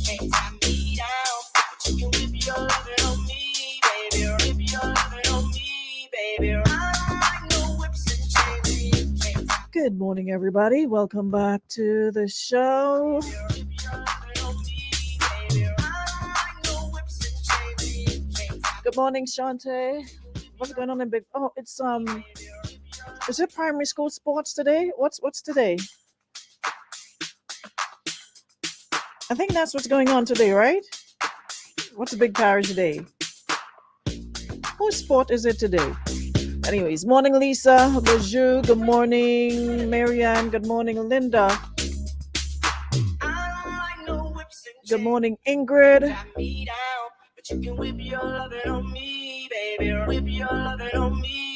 can't tie me down. But you can whip your lovin' on me, baby. Whip your lovin' on me, baby. I like no whips and chains, and you can't tie. Good morning, everybody. Welcome back to the show. Good morning, Shante. What's going on in Big? Oh, it's is it primary school sports today? What's today? I think that's what's going on today, right? What's the Big Parish Day? Whose sport is it today? Anyways, morning Lisa, bonjour, good morning Marianne, good morning Linda. Good morning Ingrid.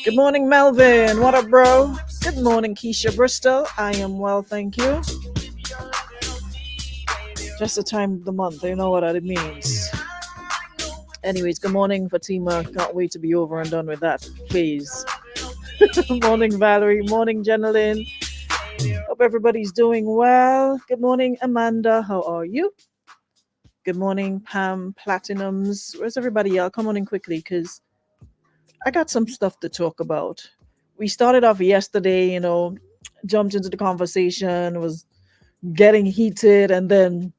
Good morning Melvin, what up bro? Good morning Keisha Bristol, I am well, thank you. Just the time of the month, you know what that means. Anyways, good morning Fatima, can't wait to be over and done with that phase. Morning Valerie, morning Jenilyn. Hope everybody's doing well. Good morning Amanda, how are you? Good morning Pam Platinums. Where's everybody else? Come on in quickly because I got some stuff to talk about. We started off yesterday, jumped into the conversation, was getting heated, and then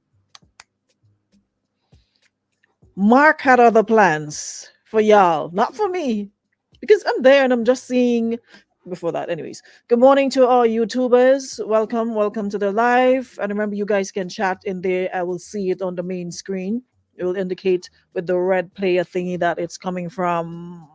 Mark had other plans for y'all, not for me, because I'm there and I'm just seeing before that. Anyways, good morning to all YouTubers. Welcome to the live. And remember, you guys can chat in there. I will see it on the main screen. It will indicate with the red player thingy that it's coming from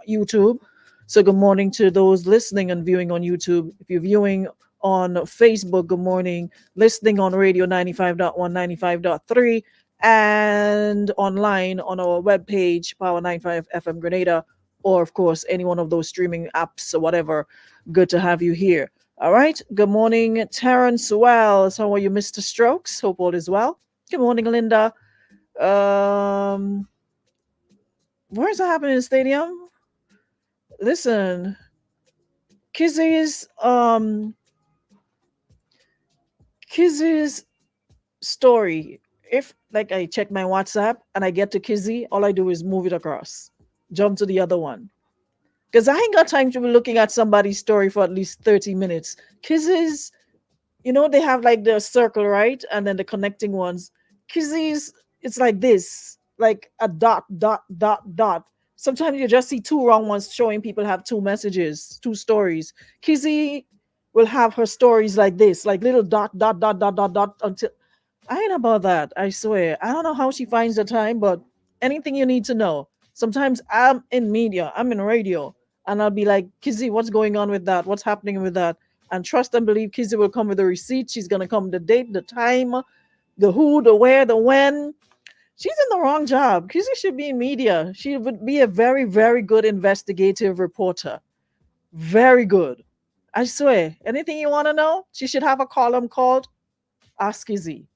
YouTube. So good morning to those listening and viewing on YouTube. If you're viewing on Facebook, good morning. Listening on radio 95.1, 95.3, and online on our webpage, Power 95 FM Grenada, or of course, any one of those streaming apps or whatever. Good to have you here. All right. Good morning, Terrence Wells. How are you, Mr. Strokes? Hope all is well. Good morning, Linda. Where's that happening in the stadium? Listen, Kizzy's story. If like I check my WhatsApp and I get to Kizzy, all I do is move it across, jump to the other one. Because I ain't got time to be looking at somebody's story for at least 30 minutes. Kizzy's, they have like the circle, right? And then the connecting ones. Kizzy's, it's like this, like a dot, dot, dot, dot. Sometimes you just see two wrong ones showing people have two messages, two stories. Kizzy will have her stories like this, like little dot, dot, dot, dot, dot, dot, until I ain't about that. I swear. I don't know how she finds the time, but anything you need to know. Sometimes I'm in media, I'm in radio, and I'll be like, Kizzy, what's going on with that? What's happening with that? And trust and believe Kizzy will come with the receipt. She's going to come the date, the time, the who, the where, the when. She's in the wrong job. Kizzy should be in media. She would be a very, very good investigative reporter. Very good. I swear. Anything you want to know, she should have a column called Ask Kizzy.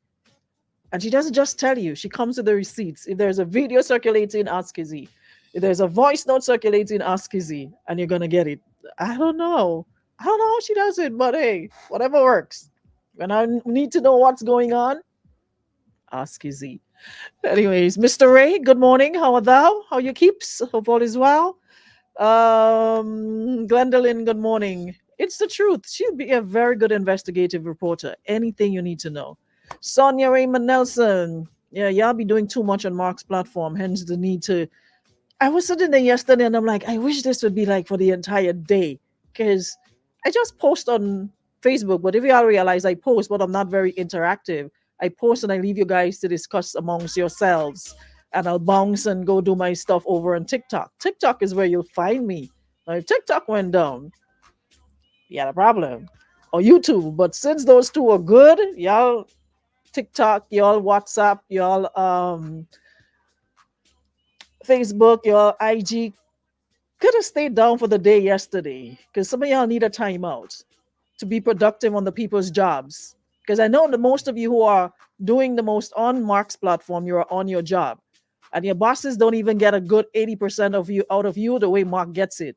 And she doesn't just tell you, she comes with the receipts. If there's a video circulating, ask Kizzy. If there's a voice note circulating, ask Kizzy, and you're going to get it. I don't know. I don't know how she does it, but hey, whatever works. When I need to know what's going on, ask Kizzy. Anyways, Mr. Ray, good morning. How are thou? How you keeps? Hope all is well. Gwendolyn, good morning. It's the truth. She'll be a very good investigative reporter. Anything you need to know. Sonia Raymond Nelson. Yeah, y'all be doing too much on Mark's platform, hence the need to. I was sitting there yesterday and I'm like, I wish this would be like for the entire day. Because I just post on Facebook, but if y'all realize I post, but I'm not very interactive. I post and I leave you guys to discuss amongst yourselves. And I'll bounce and go do my stuff over on TikTok. TikTok is where you'll find me. Now, if TikTok went down, you had a problem. Or YouTube. But since those two are good, y'all TikTok, y'all WhatsApp, y'all Facebook, y'all IG could have stayed down for the day yesterday because some of y'all need a timeout to be productive on the people's jobs. Because I know that most of you who are doing the most on Mark's platform, you're on your job. And your bosses don't even get a good 80% of you out of you the way Mark gets it.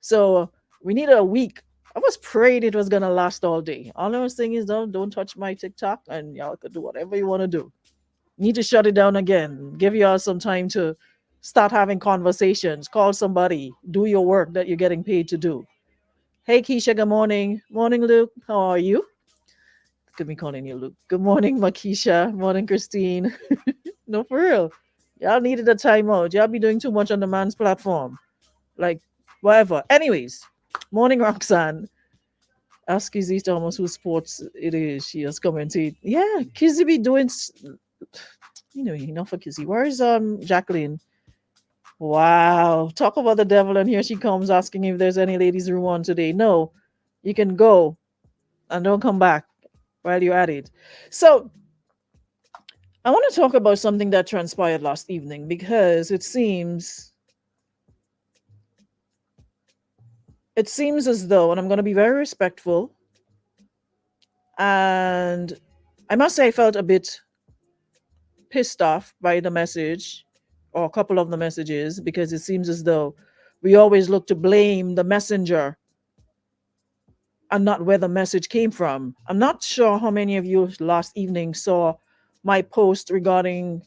So we need a week. I was praying it was gonna last all day. All I was saying is don't touch my TikTok and y'all could do whatever you want to do. Need to shut it down again. Give y'all some time to start having conversations. Call somebody. Do your work that you're getting paid to do. Hey Keisha, good morning. Morning, Luke. How are you? Could be calling you Luke. Good morning, Makisha. Morning, Christine. No, for real. Y'all needed a timeout. Y'all be doing too much on the man's platform. Like, whatever. Anyways, morning, Roxanne. Ask Kizzy Thomas whose sports it is. She has commented. Yeah, Kizzy be doing, enough for Kizzy. Where is Jacqueline? Wow. Talk about the devil, and here she comes asking if there's any ladies' room on today. No, you can go and don't come back while you're at it. So I want to talk about something that transpired last evening because it seems as though, and I'm going to be very respectful, and I must say I felt a bit pissed off by the message or a couple of the messages because it seems as though we always look to blame the messenger and not where the message came from. I'm not sure how many of you last evening saw my post regarding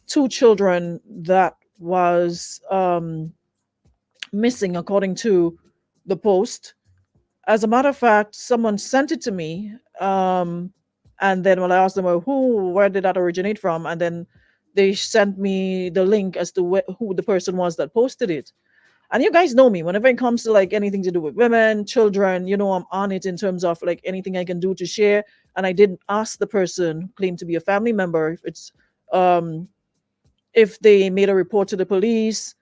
two children that was missing according to the post. As a matter of fact, someone sent it to me, and then when I asked them, well, where did that originate from, and then they sent me the link as to who the person was that posted it. And you guys know me. Whenever it comes to like anything to do with women, children, I'm on it in terms of like anything I can do to share. And I didn't ask the person who claimed to be a family member um if they made a report to the police,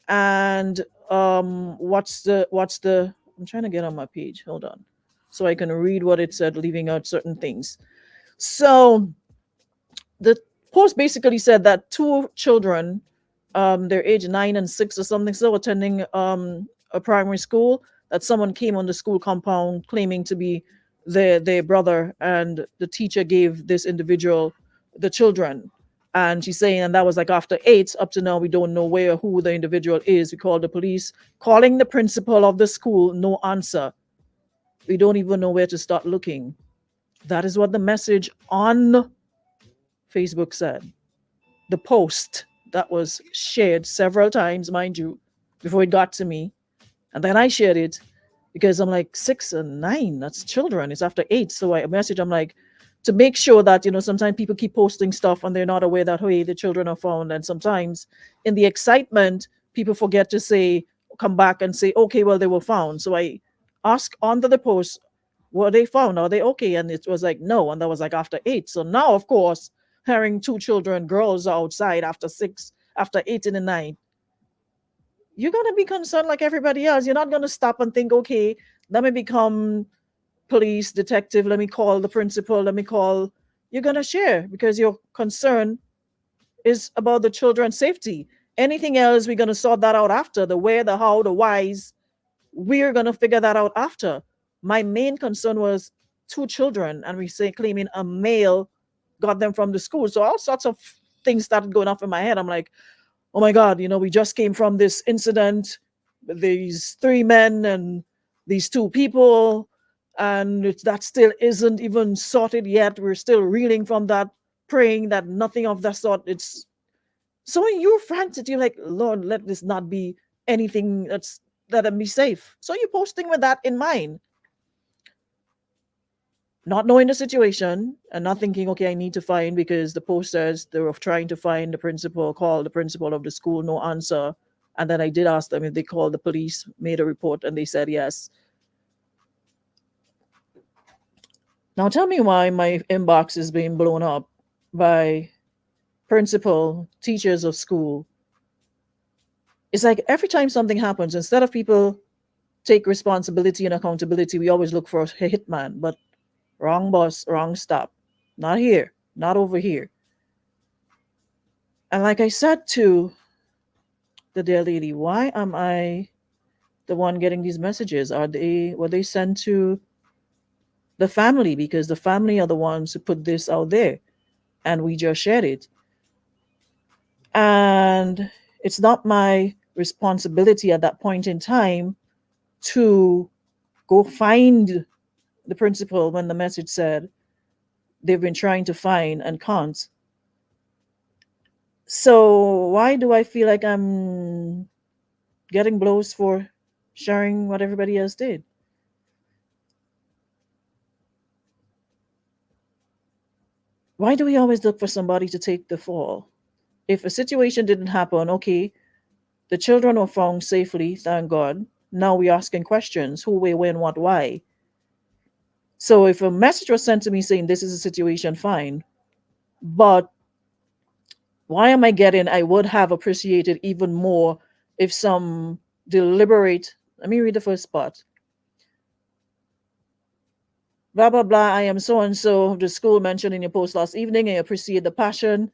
and what's the I'm trying to get on my page. Hold on. So I can read what it said, leaving out certain things. So the post basically said that two children, they're age 9 and 6 or something, still attending a primary school, that someone came on the school compound claiming to be their brother, and the teacher gave this individual the children. And she's saying, and that was like after 8. Up to now, we don't know where who the individual is. We called the police, calling the principal of the school, no answer. We don't even know where to start looking. That is what the message on Facebook said. The post that was shared several times, mind you, before it got to me. And then I shared it because I'm like, 6 and 9, that's children. It's after 8. So I message, I'm like, to make sure that, sometimes people keep posting stuff and they're not aware that, hey, the children are found. And sometimes in the excitement, people forget to say, come back and say, okay, well, they were found. So I ask under the post, were they found? Are they okay? And it was like, no. And that was like after 8. So now, of course, hearing two children, girls outside after 6, after 8 and 9, you're going to be concerned like everybody else. You're not going to stop and think, okay, let me become police detective, let me call the principal, let me call. You're going to share because your concern is about the children's safety. Anything else, we're going to sort that out after. The where, the how, the whys, we're going to figure that out after. My main concern was two children, and we say claiming a male got them from the school. So all sorts of things started going off in my head. I'm like, oh my God, we just came from this incident with these 3 men and these 2 people, and that still isn't even sorted yet. We're still reeling from that, praying that nothing of that sort. It's so when you're frantic, you're like, Lord, let this not be anything let them be safe. So you're posting with that in mind, not knowing the situation and not thinking, okay, I need to find, because the post says they were trying to find the principal, call the principal of the school, no answer. And then I did ask them if they called the police, made a report, and they said yes. Now tell me why my inbox is being blown up by principal, teachers of school. It's like every time something happens, instead of people take responsibility and accountability, we always look for a hitman. But wrong bus, wrong stop. Not here, not over here. And like I said to the dear lady, why am I the one getting these messages? Were they sent to the family? Because the family are the ones who put this out there, and we just shared it. And it's not my responsibility at that point in time to go find the principal when the message said they've been trying to find and can't. So why do I feel like I'm getting blows for sharing what everybody else did? Why do we always look for somebody to take the fall? If a situation didn't happen, okay, the children were found safely, thank God. Now we're asking questions: who, where, when, what, why. So if a message was sent to me saying this is a situation, fine. But why am I getting? I would have appreciated even more if some deliberate. Let me read the first part. Blah blah blah. I am so and so. The school mentioned in your post last evening. I appreciate the passion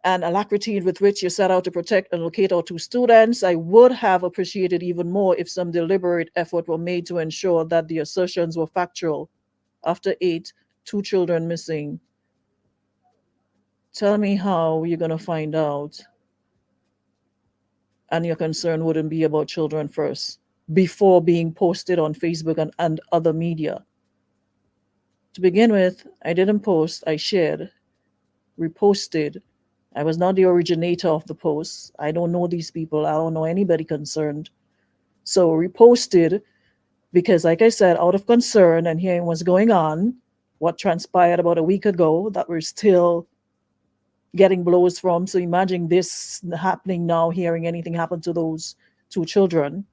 and alacrity with which you set out to protect and locate our two students. I would have appreciated even more if some deliberate effort were made to ensure that the assertions were factual. After eight, two children missing. Tell me how you're going to find out, and your concern wouldn't be about children first before being posted on Facebook and other media. To begin with, I didn't post, I shared, reposted. I was not the originator of the post. I don't know these people. I don't know anybody concerned. So reposted because, like I said, out of concern and hearing what's going on, what transpired about a week ago that we're still getting blows from. So imagine this happening now, hearing anything happen to those two children.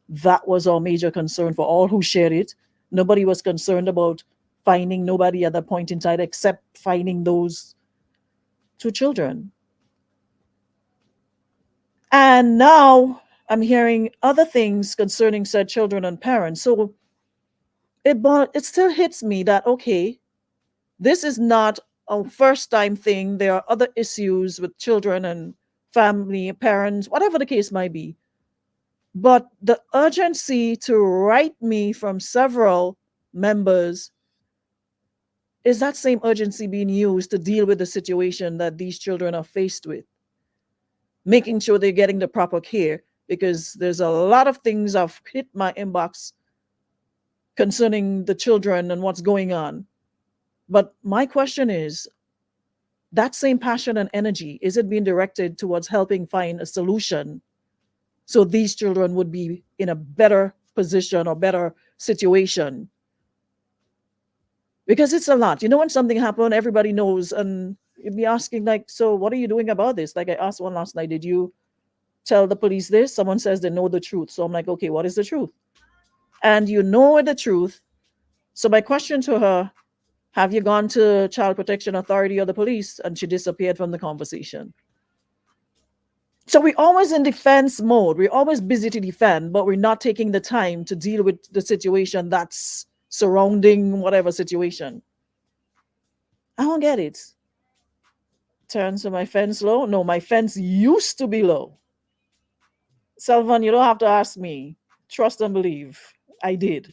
That was our major concern for all who shared it. Nobody was concerned about finding nobody at that point in time except finding those two children. And now I'm hearing other things concerning said children and parents. So it still hits me that okay, this is not a first time thing. There are other issues with children and family, parents, whatever the case might be. But the urgency to write me from several members, is that same urgency being used to deal with the situation that these children are faced with, making sure they're getting the proper care? Because there's a lot of things I've hit my inbox concerning the children and what's going on. But my question is, that same passion and energy, is it being directed towards helping find a solution so these children would be in a better position or better situation? Because it's a lot. You know, when something happened, everybody knows, and you'd be asking, like, so what are you doing about this? Like I asked one last night, did you tell the police this? Someone says they know the truth. So I'm like, okay, what is the truth? And you know the truth. So my question to her, have you gone to Child Protection Authority or the police? And she disappeared from the conversation. So we're always in defense mode. We're always busy to defend, but we're not taking the time to deal with the situation that's surrounding whatever situation. I don't get it. Turn to my fence low? No, my fence used to be low. Selvan, you don't have to ask me. Trust and believe. I did.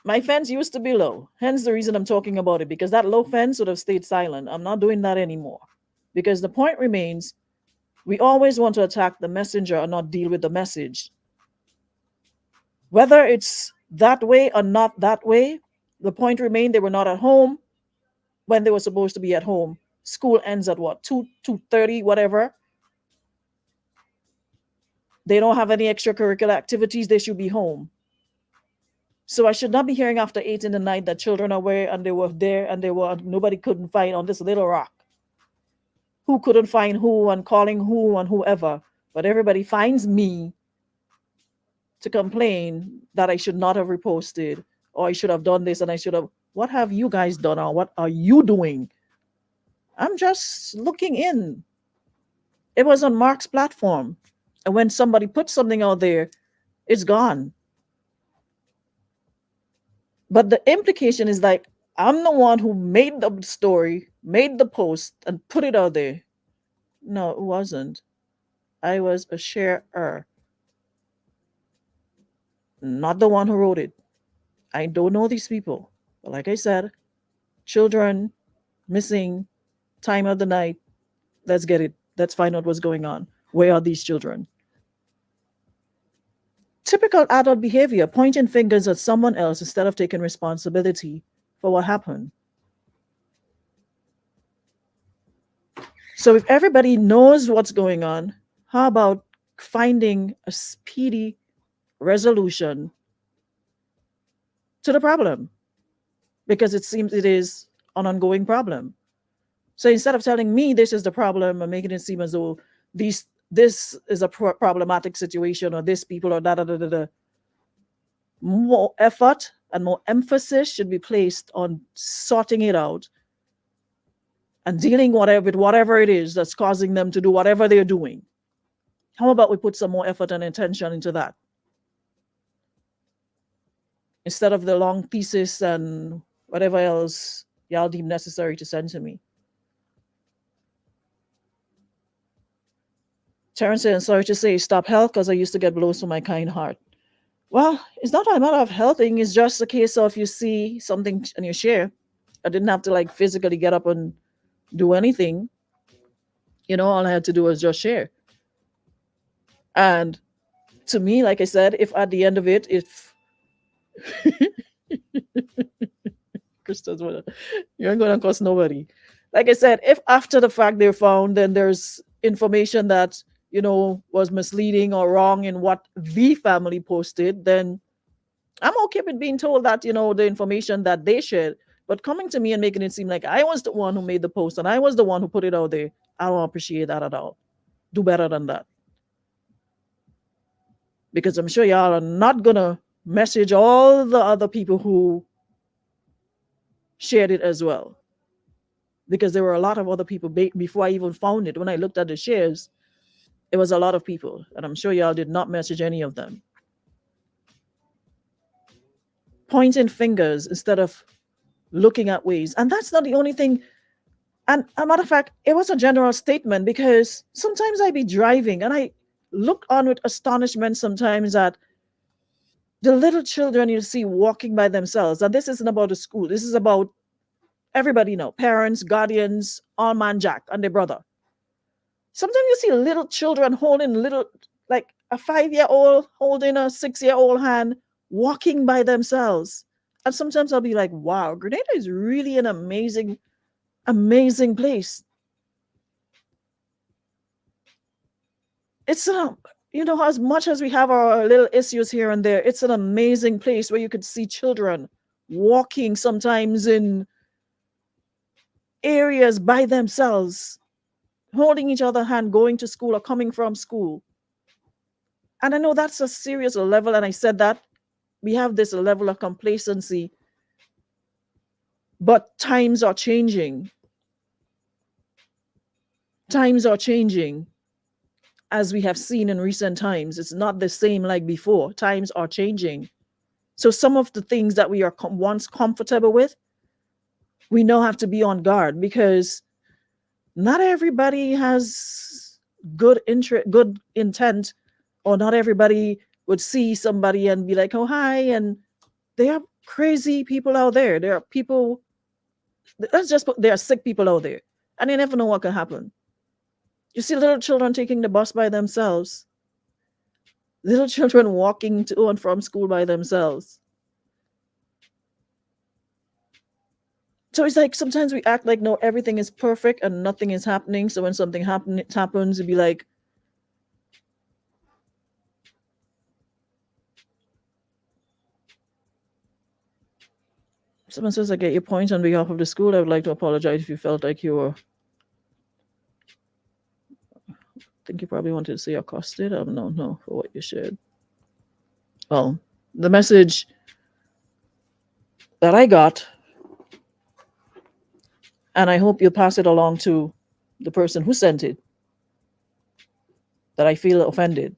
My fence used to be low. Hence the reason I'm talking about it, because that low fence would have stayed silent. I'm not doing that anymore. Because the point remains, we always want to attack the messenger and not deal with the message. Whether it's that way or not that way, the point remained they were not at home when they were supposed to be at home. School ends at what, 2:30, whatever. They don't have any extracurricular activities, they should be home. So I should not be hearing after 8 in the night that children are where and they were there and nobody couldn't find on this little rock. Who couldn't find who and calling who and whoever. But everybody finds me to complain that I should not have reposted, or I should have done this and I should have. What have you guys done, or what are you doing? I'm just looking in. It was on Mark's platform. And when somebody puts something out there, it's gone. But the implication is like, I'm the one who made the story, made the post, and put it out there. No, it wasn't. I was a sharer, not the one who wrote it. I don't know these people. But like I said, children missing, time of the night. Let's get it. Let's find out what's going on. Where are these children? Typical adult behavior, pointing fingers at someone else instead of taking responsibility for what happened. So if everybody knows what's going on, how about finding a speedy resolution to the problem? Because it seems it is an ongoing problem. So instead of telling me this is the problem and making it seem as though this is a problematic situation or this people or da da da da da, more effort and more emphasis should be placed on sorting it out and dealing with whatever it is that's causing them to do whatever they're doing. How about we put some more effort and attention into that instead of the long thesis and whatever else y'all deem necessary to send to me? Terrence said, sorry to say, stop health because I used to get blows from my kind heart. Well, it's not a matter of helping. It's just a case of you see something and you share. I didn't have to like physically get up and do anything. All I had to do was just share. And to me, like I said, if at the end of it, if Krista's you ain't gonna cost nobody. Like I said, if after the fact they're found, then there's information that was misleading or wrong in what the family posted, then I'm okay with being told that the information that they shared. But coming to me and making it seem like I was the one who made the post and I was the one who put it out there, I don't appreciate that at all. Do better than that. Because I'm sure y'all are not gonna message all the other people who shared it as well. Because there were a lot of other people before I even found it. When I looked at the shares, it was a lot of people. And I'm sure y'all did not message any of them. Pointing fingers instead of looking at ways. And that's not the only thing. And a matter of fact, it was a general statement because sometimes I be driving and I look on with astonishment sometimes at the little children you see walking by themselves. And this isn't about the school. This is about everybody now, parents, guardians, all man Jack and their brother. Sometimes you see little children holding like a 5-year-old holding a 6-year-old hand, walking by themselves. And sometimes I'll be like, wow, Grenada is really an amazing, amazing place. It's as much as we have our little issues here and there, it's an amazing place where you could see children walking sometimes in areas by themselves, holding each other hand, going to school or coming from school. And I know that's a serious level, and I said that we have this level of complacency, but times are changing. Times are changing, as we have seen in recent times. It's not the same like before. Times are changing. So some of the things that we are once comfortable with, we now have to be on guard because not everybody has good intent, or not everybody would see somebody and be like, oh, hi. And there are crazy people out there. There are people, there are sick people out there, and you never know what can happen. You see little children taking the bus by themselves, little children walking to and from school by themselves. So it's like sometimes we act like, no, everything is perfect and nothing is happening. So when something happens, it'd be like, someone says, I get your point on behalf of the school. I would like to apologize if you felt like you were, I think you probably wanted to say accosted. I don't know for what you shared. Well, the message that I got, and I hope you'll pass it along to the person who sent it, that I feel offended.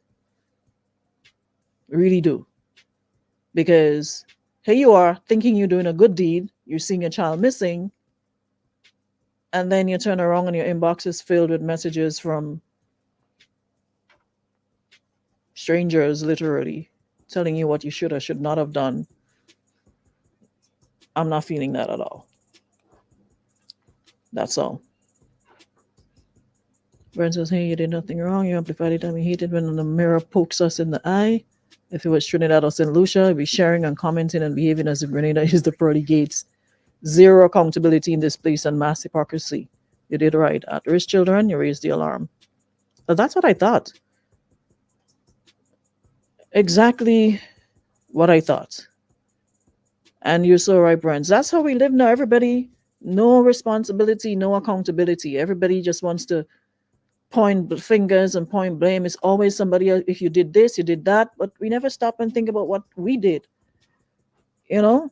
I really do. Because here you are thinking you're doing a good deed, you're seeing a child missing, and then you turn around and your inbox is filled with messages from strangers, literally, telling you what you should or should not have done. I'm not feeling that at all. That's all. Brent says, hey, you did nothing wrong. You amplified it. I mean, hated when the mirror pokes us in the eye. If it was Trinidad or St. Lucia, I'd be sharing and commenting and behaving as if Grenada is the pearly gates. Zero accountability in this place and mass hypocrisy. You did right. At risk children, you raised the alarm. So that's what I thought. Exactly what I thought. And you're so right, Brent. That's how we live now. Everybody, no responsibility, no accountability. Everybody just wants to point fingers and point blame. It's always somebody else. If you did this, you did that. But we never stop and think about what we did, you know?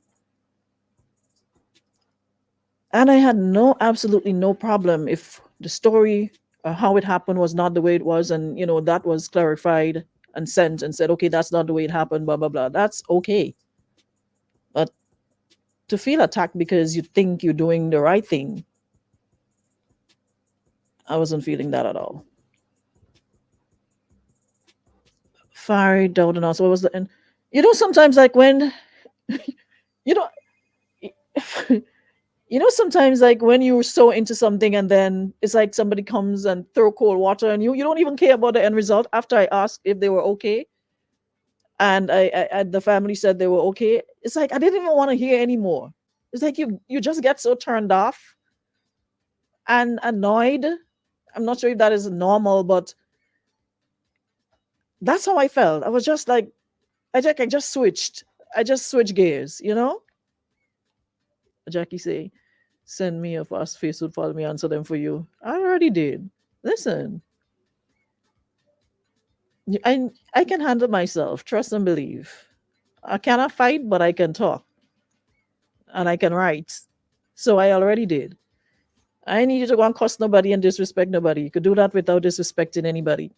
And I had absolutely no problem if the story, how it happened was not the way it was. And, that was clarified and sent and said, okay, that's not the way it happened, blah, blah, blah. That's okay. But to feel attacked because you think you're doing the right thing, I wasn't feeling that at all. Fiery doubt and also what was the and sometimes like when you know sometimes like when you're so into something and then it's like somebody comes and throw cold water and you don't even care about the end result. After I asked if they were okay and the family said they were okay, it's like I didn't even want to hear anymore. It's like you just get so turned off and annoyed. I'm not sure if that is normal, but that's how I felt. I was just like I just switched. I just switched gears. Jackie say, send me a fast Facebook, follow me, answer them for you. I already did. Listen, I can handle myself. Trust and believe. I cannot fight, but I can talk and I can write. So I already did. I need you to go and cuss nobody and disrespect nobody. You could do that without disrespecting anybody.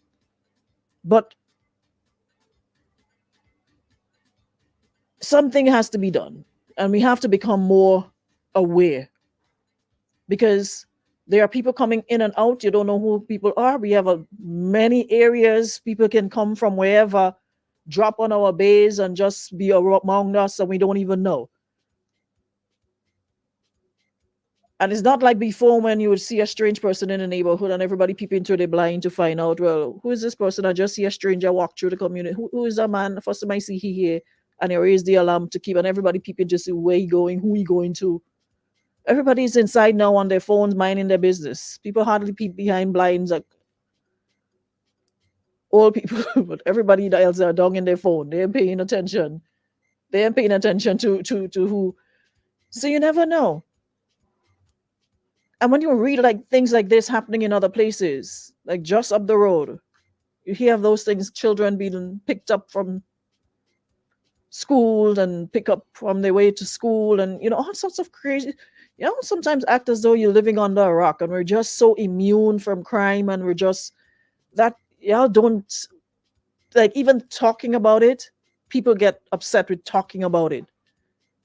But something has to be done. And we have to become more aware because there are people coming in and out. You don't know who people are. We have many areas. People can come from wherever, drop on our base and just be among us and we don't even know. And it's not like before when you would see a strange person in the neighborhood and everybody peeping through the blind to find out, well, who is this person? I just see a stranger walk through the community. Who is that man? First time I see he here. And they raise the alarm to keep and everybody peeping to see where he going, who he going to. Everybody's inside now on their phones, minding their business. People hardly peep behind blinds like old people, but everybody else are down in their phone. They ain't paying attention. They ain't paying attention to who. So you never know. And when you read like things like this happening in other places, like just up the road, you hear of those things, children being picked up from school and pick up from their way to school and all sorts of crazy. Sometimes act as though you're living under a rock and we're just so immune from crime and we're just that y'all don't like even talking about it. People get upset with talking about it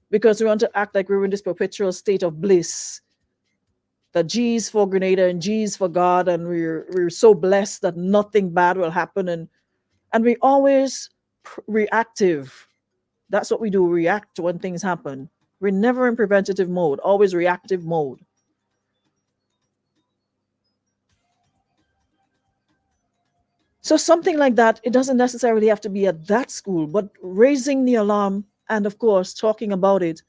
because we want to act like we're in this perpetual state of bliss. That G's for Grenada and G's for God, and we're so blessed that nothing bad will happen, and we always reactive. That's what we do. React when things happen. We're never in preventative mode. Always reactive mode. So something like that, it doesn't necessarily have to be at that school, but raising the alarm and of course talking about it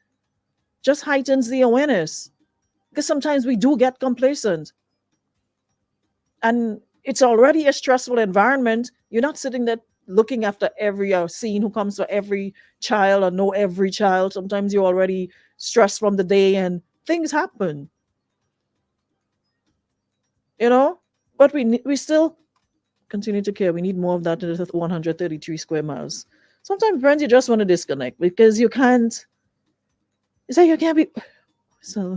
just heightens the awareness. Because sometimes we do get complacent. And it's already a stressful environment. You're not sitting there looking after every scene who comes for every child or know every child. Sometimes you're already stressed from the day and things happen. But we still continue to care. We need more of that in the 133 square miles. Sometimes, friends, you just want to disconnect because you can't. It's like you can't be. So,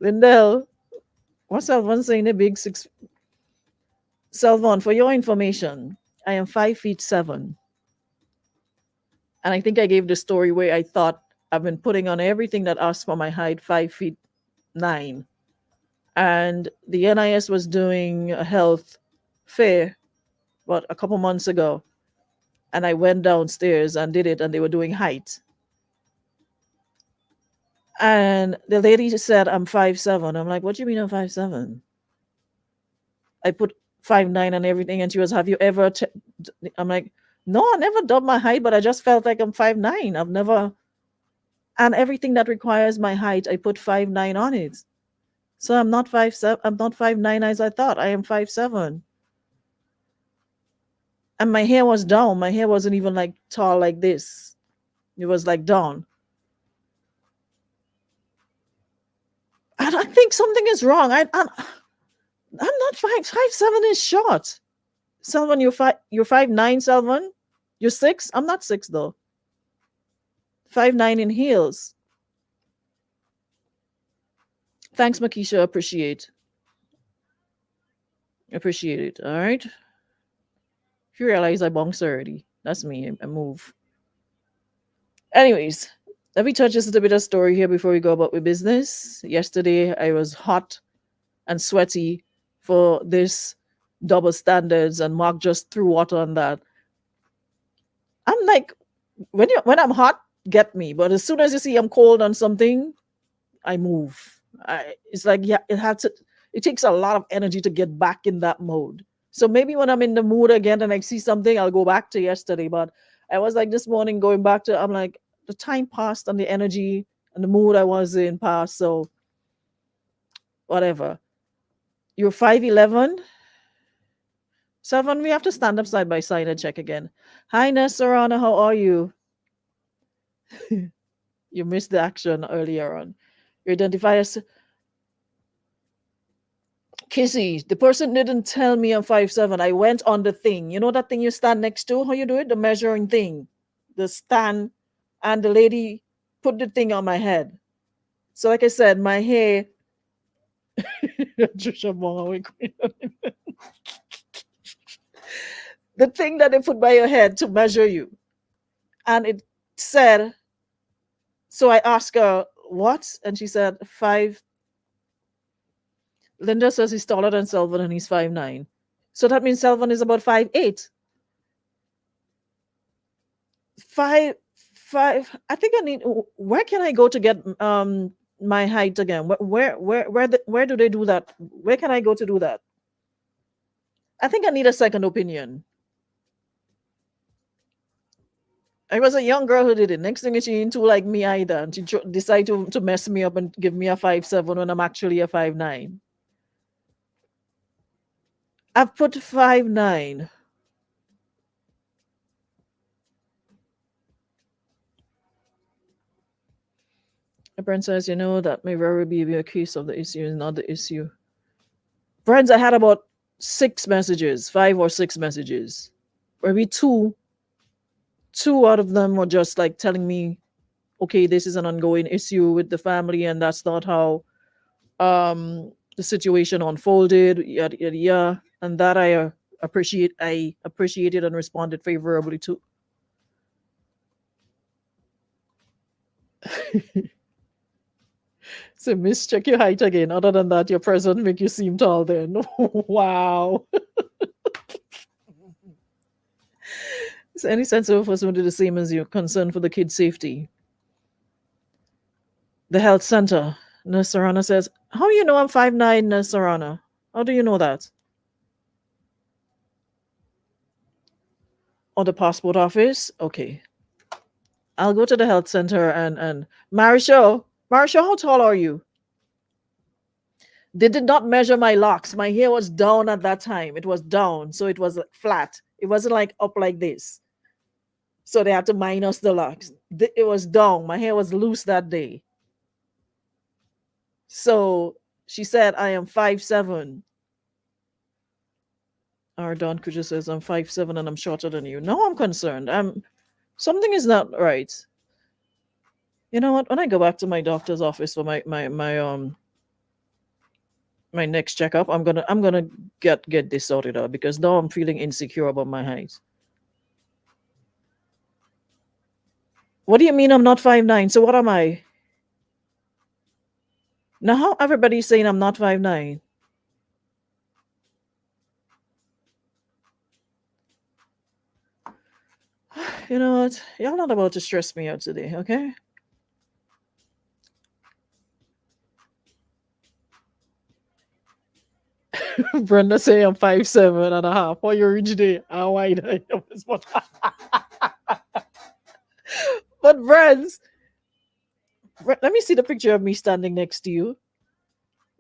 Lindell, what's that one saying? The big six. Selvon, for your information, I am 5'7". And I think I gave the story where I thought I've been putting on everything that asked for my height, 5'9". And the NIS was doing a health fair about a couple months ago. And I went downstairs and did it, and they were doing height. And the lady said, I'm 5'7". I'm like, what do you mean I'm 5'7"? I put 5'9" and everything. And she was, have you ever? I'm like, no, I never dubbed my height, but I just felt like I'm 5'9". I've never. And everything that requires my height, I put 5'9" on it. So I'm not 5'7", I'm not 5'9" as I thought. I am 5'7". And my hair was down. My hair wasn't even like tall like this. It was like down. And I think something is wrong. I'm not 5'7" is short. Selvan, you're 5'9", Selvan? You're 6? I'm not 6 though. 5'9" in heels. Thanks, Makisha. Appreciate. Appreciate it. All right. If you realize I bonked already, that's me. I move. Anyways, let me touch just a bit of story here before we go about with business. Yesterday, I was hot and sweaty for this double standards, and Mark just threw water on that. I'm like, when I'm hot, get me. But as soon as you see I'm cold on something, I move. It's like, yeah, it takes a lot of energy to get back in that mode. So maybe when I'm in the mood again and I see something, I'll go back to yesterday. But I was like this morning going back to, I'm like, the time passed and the energy and the mood I was in passed. So whatever. You're 5'11". 7, we have to stand up side by side and check again. Hi, Nesserana, how are you? You missed the action earlier on. You identify as Kissy. The person didn't tell me I'm 5'7". I went on the thing. You know that thing you stand next to? How you do it? The measuring thing. The stand. And the lady put the thing on my head. So like I said, my hair. The thing that they put by your head to measure you. And it said, so I asked her, what? And she said, 5. Linda says he's taller than Selvin and he's 5'9". So that means Selvin is about 5'8". 5'5". I think I need. Where can I go to get my height again? Where do they do that? Where can I go to do that? I think I need a second opinion. I was a young girl who did it. Next thing is she into like me either, and she decided to mess me up and give me a 5'7" when I'm actually a 5'9". I've put 5'9". A friend says, you know, that may very be a case of the issue is not the issue. Friends, I had about 6 messages, 5 or 6 messages. Maybe two out of them were just like telling me, okay, this is an ongoing issue with the family, and that's not how the situation unfolded, yada yada yada. And that I appreciated and responded favorably to. So miss, check your height again. Other than that, your present make you seem tall then. Wow. Is any sensible person do the same as you? Concern for the kids' safety. The health center. Nurse Sarana says, how you know I'm 5'9", Nurse Sarana? How do you know that? Or the passport office? Okay. I'll go to the health center and Marisha, how tall are you? They did not measure my locks. My hair was down at that time. It was down, so it was flat. It wasn't like up like this. So they had to minus the locks. It was down. My hair was loose that day. So she said, I am 5'7". Our Don Kuja says, I'm 5'7" and I'm shorter than you. No, I'm concerned. Something is not right. You know what? When I go back to my doctor's office for my next checkup, I'm gonna get this sorted out, because now I'm feeling insecure about my height. What do you mean I'm not 5'9"? So what am I? Now how everybody's saying I'm not 5'9"? You know what? Y'all not about to stress me out today, okay? Brenda say I'm 5'7.5". What you reach there? How wide I am? But friends, let me see the picture of me standing next to you.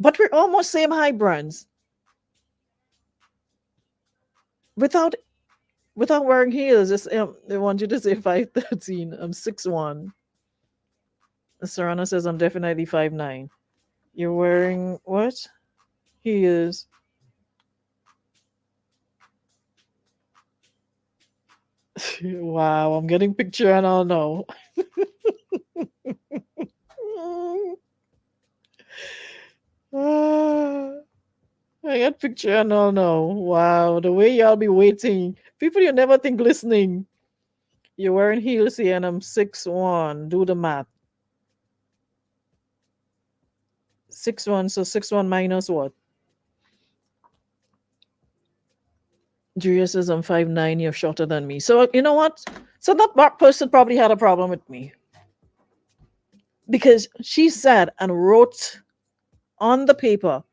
But we're almost same height, brands. Without without wearing heels, just they want you to say 5'13". I'm 6'1". Serrano says I'm definitely 5'9". You're wearing what? Heels. Wow, I'm getting picture and I'll know. Ah, I got picture and I'll know. Wow, the way y'all be waiting. People you never think listening. You're wearing heels here and I'm 6'1". Do the math. 6'1", so 6'1" minus what? Julia says I'm 5'9". You're shorter than me. So you know what? So that person probably had a problem with me because she said and wrote on the paper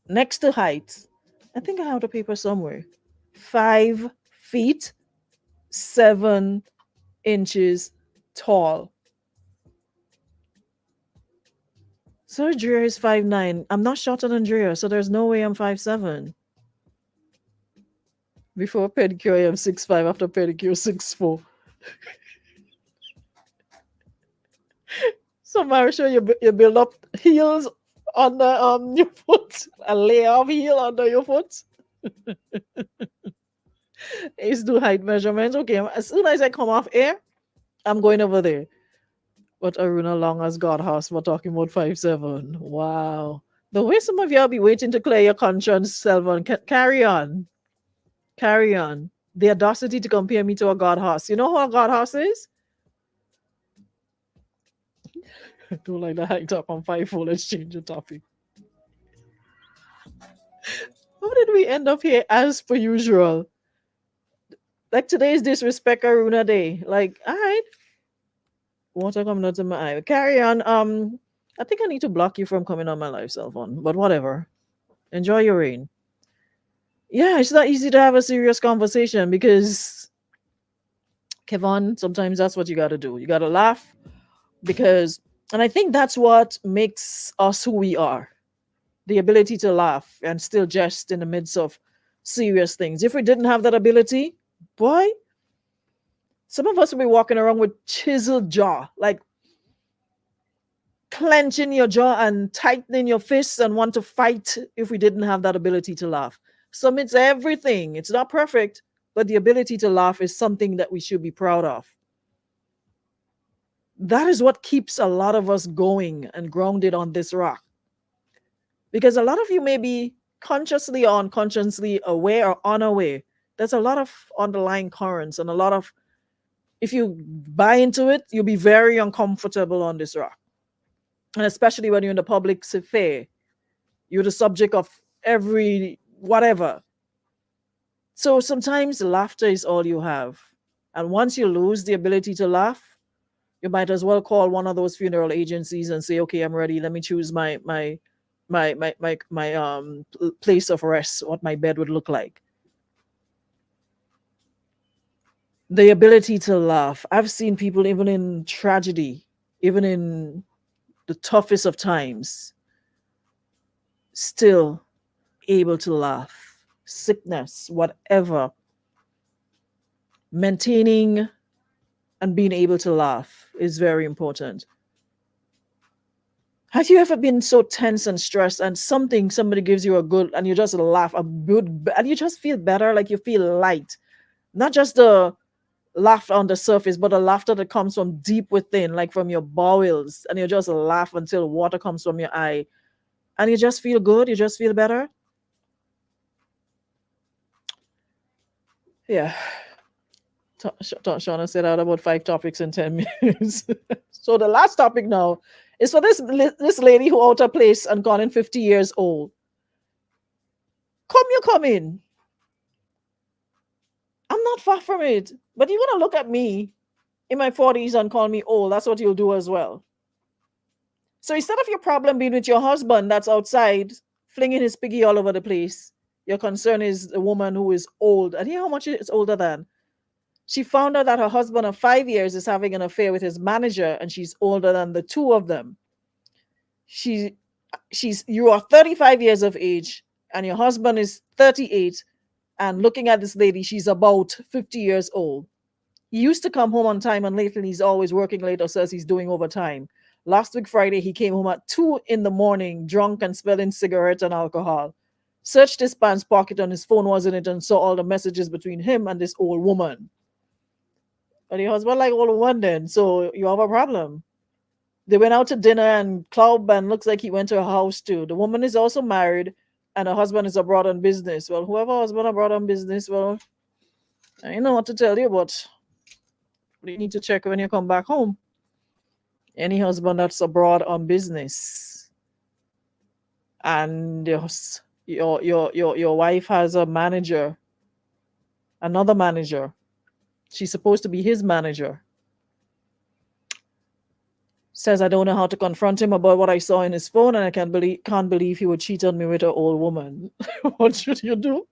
next to height. I think I have the paper somewhere. 5 feet 7 inches tall. So Drea is 5'9". I'm not shorter than Drea, so there's no way I'm 5'7". Before pedicure, I'm 6'5". After pedicure, 6'4". So Marisha, you build up heels under your foot, a layer of heel under your foot. Is do height measurements. Okay, as soon as I come off air, I'm going over there. But Aruna Long as God house, we're talking about 5'7". Wow. The way some of y'all be waiting to clear your conscience, Selvon, carry on. Carry on. The audacity to compare me to a God horse. You know who a God horse is? I don't like the high top on 5'4". Let's change the topic. How did we end up here as per usual? Like today's disrespect Aruna Day. Like, all right. Water coming out of my eye. Carry on. I think I need to block you from coming on my live cell phone. But whatever. Enjoy your rain. Yeah, it's not easy to have a serious conversation because Kevon, sometimes that's what you gotta do. You gotta laugh because and I think that's what makes us who we are. The ability to laugh and still jest in the midst of serious things. If we didn't have that ability, boy, some of us would be walking around with chiseled jaw, like clenching your jaw and tightening your fists and want to fight if we didn't have that ability to laugh. So it's everything. It's not perfect, but the ability to laugh is something that we should be proud of. That is what keeps a lot of us going and grounded on this rock. Because a lot of you may be consciously or unconsciously aware or unaware. There's a lot of underlying currents and a lot of, if you buy into it, you'll be very uncomfortable on this rock. And especially when you're in the public sphere, you're the subject of every whatever. So sometimes laughter is all you have. And once you lose the ability to laugh, you might as well call one of those funeral agencies and say, okay, I'm ready. Let me choose my place of rest, what my bed would look like. The ability to laugh. I've seen people even in tragedy, even in the toughest of times, still able to laugh. Sickness, whatever. Maintaining and being able to laugh is very important. Have you ever been so tense and stressed and somebody gives you a good and you just laugh a good and you just feel better, like you feel light? Not just the laughter on the surface, but a laughter that comes from deep within, like from your bowels, and you just laugh until water comes from your eye, and you just feel good, you just feel better. Yeah. Shauna said out about 5 topics in 10 minutes. So the last topic now is for this lady who out of place and gone in 50 years old. Come in. I'm not far from it, but you're gonna look at me in my 40s and call me old. That's what you'll do as well. So instead of your problem being with your husband that's outside flinging his piggy all over the place, your concern is a woman who is old. And you know how much is older than? She found out that her husband of 5 years is having an affair with his manager, and she's older than the two of them. She she's you are 35 years of age and your husband is 38, and looking at this lady, she's about 50 years old. He used to come home on time, and lately he's always working late or says he's doing overtime. Last week, Friday, he came home at 2 in the morning, drunk and smelling cigarettes and alcohol. Searched his pants pocket and his phone was in it and saw all the messages between him and this old woman. And the husband like old woman then, so you have a problem. They went out to dinner and club and looks like he went to a house too. The woman is also married and her husband is abroad on business. Well, whoever husband abroad on business, well, I don't know what to tell you, but you need to check when you come back home. Any husband that's abroad on business and your wife has a manager, another manager. She's supposed to be his manager. Says I don't know how to confront him about what I saw in his phone, and I can't believe he would cheat on me with an old woman. What should you do?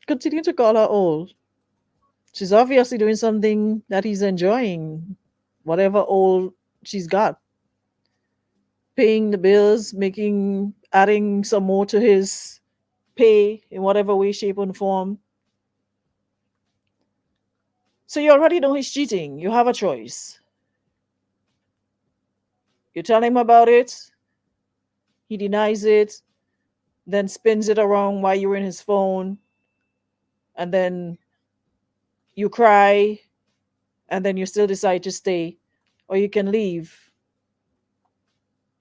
Continue to call her old. She's obviously doing something that he's enjoying, whatever old she's got. Paying the bills, adding some more to his pay in whatever way, shape, and form. So you already know he's cheating. You have a choice. You tell him about it, he denies it, then spins it around while you're in his phone, and then you cry, and then you still decide to stay, or you can leave,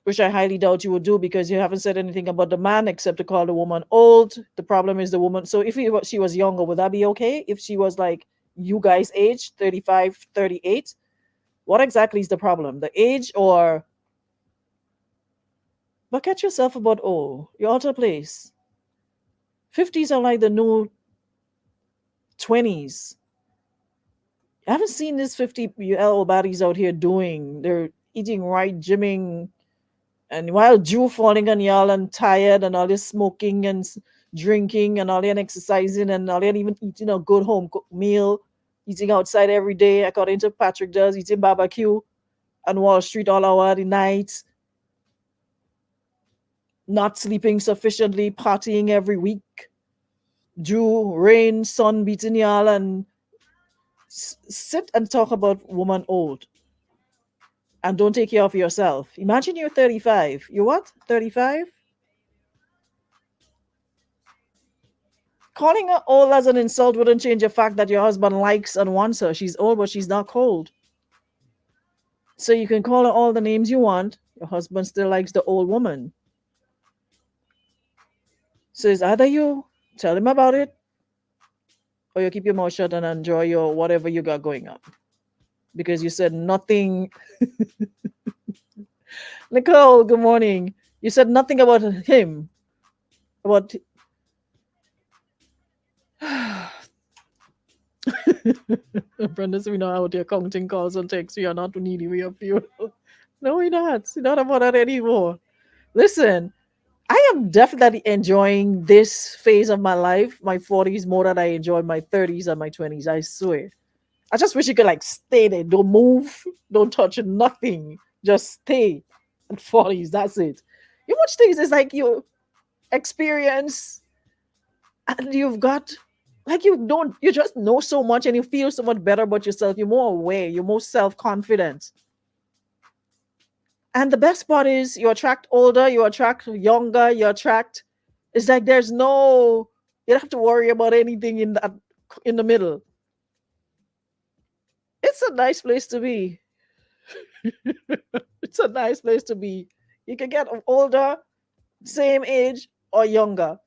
which I highly doubt you would do because you haven't said anything about the man except to call the woman old. The problem is the woman. So if she was younger, would that be okay? If she was like you guys' age, 35, 38, what exactly is the problem? The age or. But catch yourself about you're out of place. 50s are like the new 20s. I haven't seen this 50-year-old bodies out here doing. They're eating right, gymming, and while Jew falling on y'all and tired and all this smoking and drinking and all that exercising and all that even eating a good home cooked meal, eating outside every day, according to Patrick does, eating barbecue on Wall Street all hour of the night, not sleeping sufficiently, partying every week. Jew, rain, sun beating y'all and sit and talk about woman old and don't take care of yourself. Imagine you're 35. You what? 35? Calling her old as an insult wouldn't change the fact that your husband likes and wants her. She's old, but she's not cold. So you can call her all the names you want. Your husband still likes the old woman. So it's either you tell him about it or you keep your mouth shut and enjoy your whatever you got going on. Because you said nothing. Nicole, good morning. You said nothing about him. About Brenda, we know how the accounting calls and texts. We are not needy. We are pure. No, we're not. We're not about that anymore. Listen, I am definitely enjoying this phase of my life, my 40s, more than I enjoyed my 30s and my 20s. I swear. I just wish you could like stay there. Don't move. Don't touch nothing. Just stay at 40s. That's it. You watch things, it's like you experience and you've got like you just know so much and you feel so much better about yourself. You're more aware, you're more self-confident. And the best part is you attract older, you attract younger, you attract. It's like you don't have to worry about anything in the middle. It's a nice place to be. It's a nice place to be. You can get older, same age, or younger.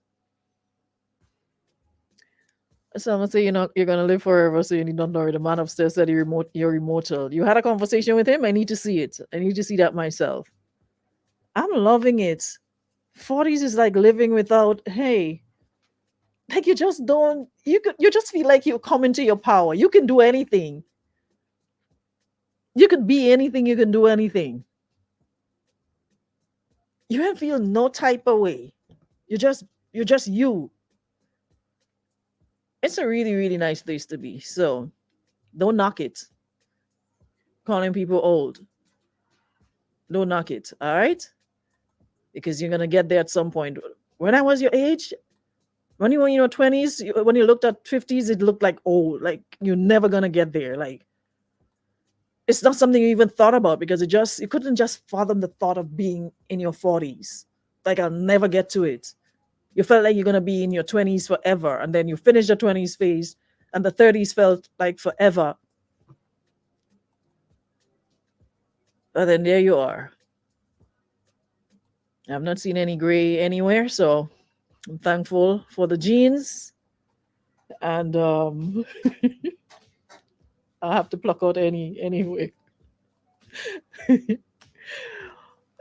So I'm gonna say you're gonna live forever, so you need not worry. The man upstairs said you're immortal. You had a conversation with him. I need to see it. I need to see that myself. I'm loving it. 40s is like living without, hey, like you just don't, you just feel like you come into your power. You can do anything. You can be anything, you can do anything. You don't feel no type of way. You're just you. It's a really, really nice place to be. So don't knock it. calling people old. Don't knock it, all right? Because you're gonna get there at some point. When I was your age, when you were in your 20s, when you looked at 50s, it looked like old. Like you're never gonna get there. Like it's not something you even thought about because you couldn't just fathom the thought of being in your 40s. Like I'll never get to it. You felt like you're gonna be in your 20s forever, and then you finish the 20s phase, and the 30s felt like forever. But then there you are. I've not seen any gray anywhere, so I'm thankful for the genes. And I have to pluck out anyway.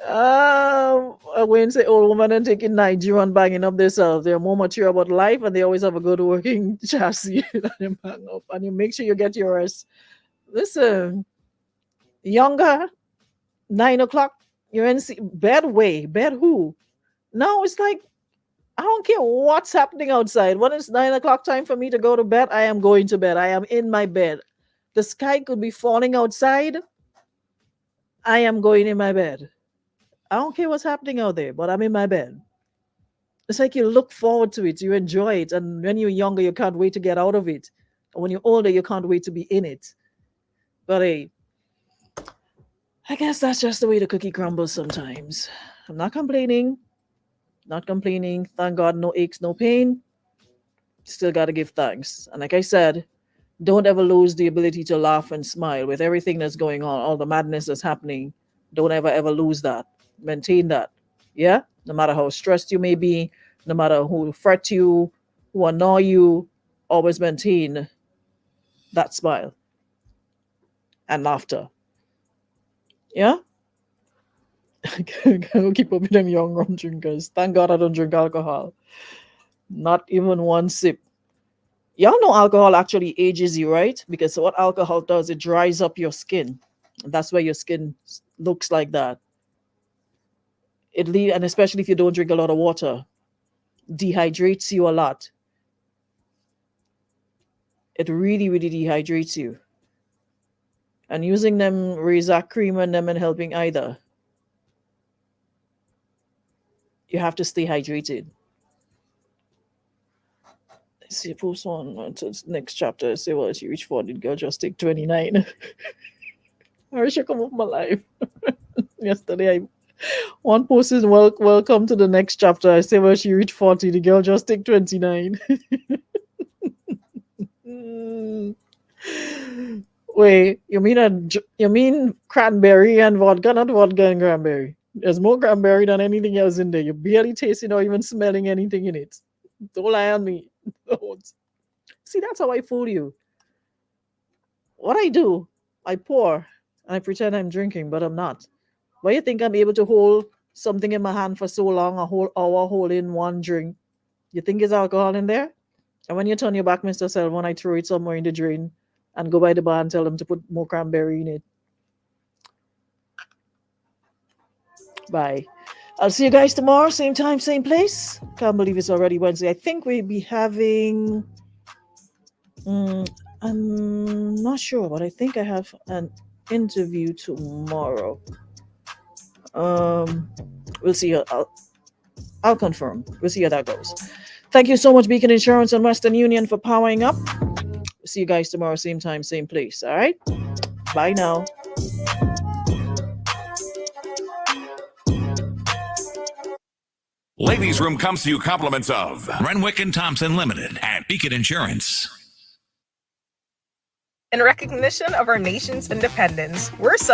I wouldn't say old woman and taking Nigerian banging up themselves. They're more mature about life and they always have a good working chassis that they bang up. And you make sure you get yours. Listen, younger, 9 o'clock, you're in bed way. Bed who? No, it's like I don't care what's happening outside. When it's 9 o'clock time for me to go to bed, I am going to bed. I am in my bed. The sky could be falling outside. I am going in my bed. I don't care what's happening out there, but I'm in my bed. It's like you look forward to it, you enjoy it. And when you're younger, you can't wait to get out of it. And when you're older, you can't wait to be in it. But hey, I guess that's just the way the cookie crumbles sometimes. I'm not complaining. Not complaining. Thank God, no aches, no pain. Still got to give thanks. And like I said, don't ever lose the ability to laugh and smile with everything that's going on, all the madness that's happening. Don't ever lose that. Maintain that. Yeah? No matter how stressed you may be, no matter who fret you, who annoy you, always maintain that smile and laughter. Yeah? I'll keep up with them young rum drinkers. Thank God I don't drink alcohol. Not even one sip. Y'all know alcohol actually ages you, right? Because what alcohol does, it dries up your skin. And that's why your skin looks like that. And especially if you don't drink a lot of water, dehydrates you a lot. It really, really dehydrates you. And using them razor cream and them and helping either. You have to stay hydrated. Let's see, post one to next chapter. Say, well, she reached 40, girl just take 29. I wish I come up my life. Yesterday, one post is welcome to the next chapter. I say, well, she reached 40, the girl just take 29. Wait, you mean cranberry and vodka, not vodka and cranberry? There's more cranberry than anything else in there. You're barely tasting or even smelling anything in it. Don't lie on me. Don't. See, that's how I fool you. What I do, I pour and I pretend I'm drinking, but I'm not. Why you think I'm able to hold something in my hand for so long, a whole hour holding one drink? You think there's alcohol in there? And when you turn your back, Mr. Selvan, I throw it somewhere in the drain and go by the bar and tell them to put more cranberry in it. Bye. I'll see you guys tomorrow, same time, same place. Can't believe it's already Wednesday. I think we'll be having... I'm not sure, but I think I have an interview tomorrow. We'll see. I'll confirm. We'll see how that goes. Thank you so much, Beacon Insurance and Western Union, for powering up. See you guys tomorrow, same time, same place. All right? Bye now. Ladies Room comes to you compliments of Renwick and Thompson Limited and Beacon Insurance. In recognition of our nation's independence, we're celebrating